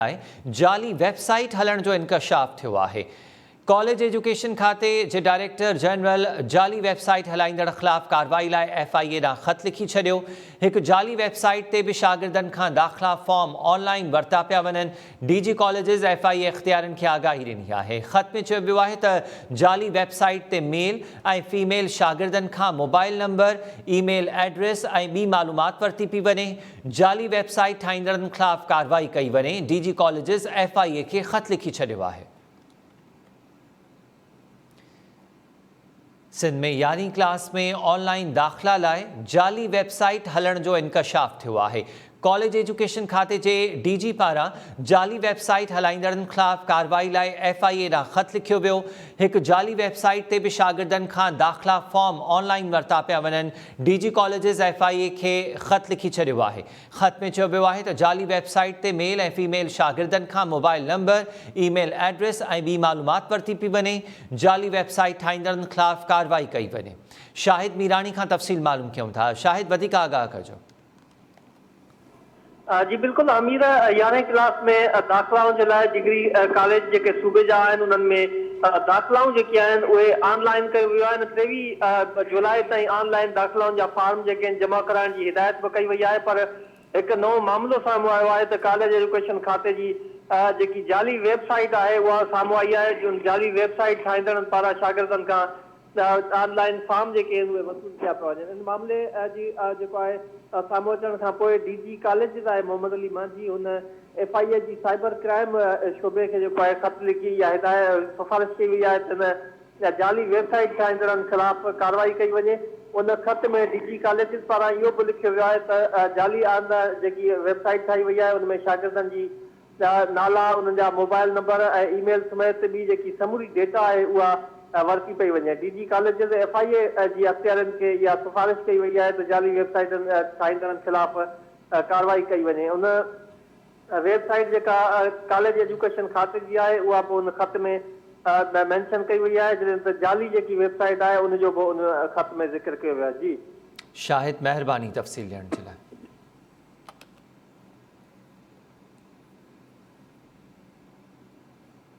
जाली वेबसाइट हलण जो इंकशाफ थियो आहे। कॉलेज एजुकेशन खाते जे डायरेक्टर जनरल जाली वेबसाइट हलाईंदड़ ख़िलाफ़ कार्रवाई लाइ FIA ॾांहुं ख़त लिखी छॾियो। हिकु जाली वेबसाइट ते बि शागिर्दनि खां दाख़िला फॉर्म ऑनलाइन वरिता पिया वञनि। DG कॉलेजिस FIA इख़्तियारनि खे आगाही ॾिनी आहे। ख़त में चयो वियो आहे त जाली वेबसाइट ते मेल ऐं फीमेल शागिर्दनि खां मोबाइल नंबर, ईमेल एड्रेस ऐं ॿी मालूमात वरिती पई वञे। जाली वेबसाइट ठाहींदड़नि ख़िलाफ़ कार्रवाई कई वञे। DG कॉलेजिस FIA खे ख़त लिखी छॾियो आहे। सिंध में 11वीं क्लास में ऑनलाइन दाख़िला लाइ जाली वेबसाइट हलण जो इंकशाफ थियो आहे। कॉलेज एजुकेशन खाते जे DG पारां जाली वेबसाइट हलाईंदड़नि ख़िलाफ़ कार्रवाई लाइ FIA ॾांहुं ख़त लिखियो वियो। हिकु जाली वेबसाइट ते बि शागिर्दनि खां दाख़िला फॉर्म ऑनलाइन वरिता पिया वञनि। DG कॉलेजिस FIA खे ख़त लिखी छॾियो आहे। ख़त में चयो वियो आहे त जाली वेबसाइट ते मेल ऐं फीमेल शागिर्दनि खां मोबाइल नंबर, ईमेल एड्रेस ऐं ॿी मालूमात वरिती पई वञे। जाली वेबसाइट ठाहींदड़नि ख़िलाफ़ कार्रवाई कई वञे। शाहिद मीरानी खां तफ़सील मालूम कयूं था। शाहिद, वधीक आगाह कजो। जी बिल्कुल अमीर 11वीं क्लास में दाख़िलाउनि जे लाइ डिग्री कॉलेज जेके सूबे जा आहिनि उन्हनि में दाख़िलाऊं जेके आहिनि उहे ऑनलाइन कयो वियो आहे। 23 जुलाई ताईं ऑनलाइन दाख़िलाउनि जा फॉर्म जेके आहिनि जमा कराइण जी हिदायत बि कई वई आहे। पर हिकु नओं मामिलो साम्हूं आयो आहे त कॉलेज एजुकेशन खाते जी जेकी जाली वेबसाइट आहे उहा साम्हूं आई आहे। जो जाली वेबसाइट ठाहींदड़नि पारां शागिर्दनि खां ऑनलाइन फॉर्म जेके आहिनि उहे वसूल किया पिया वञनि। इन मामले जी जेको आहे साम्हूं अचण खां पोइ DG कॉलेजिस आहे मोहम्मद अली मांझी हुन FIA जी साइबर क्राइम शोबे खे जेको आहे ख़त लिखी या हिदायत सिफारिश कई वई आहे त हिन जाली वेबसाइट ठाहींदड़नि ख़िलाफ़ कार्रवाई कई वञे। उन ख़त में DG कॉलेजिस पारां इहो बि लिखियो वियो आहे त जाली जेकी वेबसाइट ठाही वई आहे उनमें शागिर्दनि जी नाला, उन्हनि जा मोबाइल नंबर ऐं ईमेल समेत ॿी जेकी समूरी डेटा आहे उहा वरिती पई वञे। DG कॉलेजिस FIA जी अख़्तियारनि खे इहा सिफारिश कई वई आहे त जाली वेबसाइटनि ठाहींदड़नि ख़िलाफ़ कार्रवाई कई वञे। उन वेबसाइट जेका कॉलेज एजुकेशन खाते जी आहे उहा बि उन ख़त में मेंशन कई वई आहे। जॾहिं त जाली जेकी वेबसाइट आहे उनजो बि उन ख़त में ज़िक्र कयो वियो आहे। जी शाहिद, महिरबानी तफ़सील ॾियण जे लाइ।